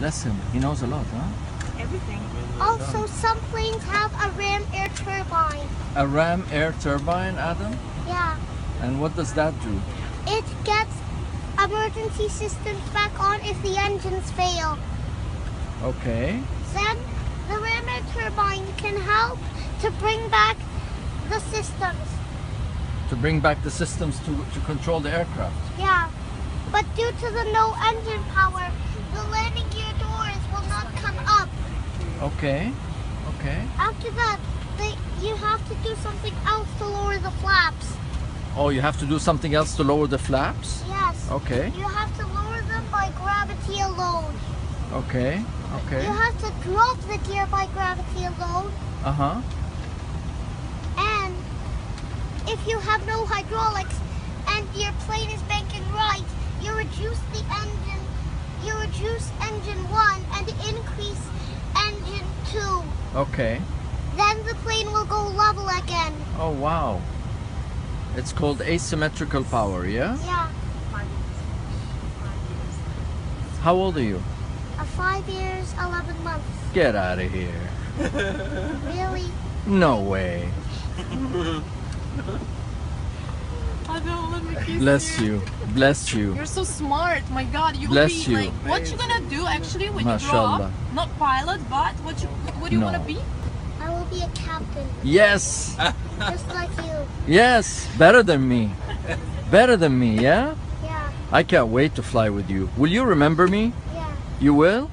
Bless him. He knows a lot, huh? Everything. Also, some planes have a ram air turbine. A ram air turbine, Adam? Yeah. And what does that do? It gets emergency systems back on if the engines fail. Okay. Then the ram air turbine can help to bring back the systems. To bring back the systems to control the aircraft. Yeah. But due to the no engine power, the landing gear doors will not come up. Okay. Okay. After that, you have to do something else to lower the flaps. Oh, you have to do something else to lower the flaps? Yes. Okay. You have to lower them by gravity alone. Okay. Okay. You have to drop the gear by gravity alone. Uh-huh. And if you have no hydraulics and your plane is banking right, you reduce the engine. You reduce engine 1 and increase engine 2. Okay. Then the plane will go level again. Oh, wow. It's called asymmetrical power, yeah? Yeah. 5 years. How old are you? 5 years, 11 months. Get out of here. Really? No way. I don't let me kiss Bless you. Bless you. You're so smart. My God, you Bless will be you. like. What you gonna do actually when you grow Mashallah. up? Not pilot, but what do you No. wanna be? I will be a captain, Yes. just like you. Yes. Better than me. Better than me, yeah? Yeah, I can't wait to fly with you. Will you remember me? yeah. You will?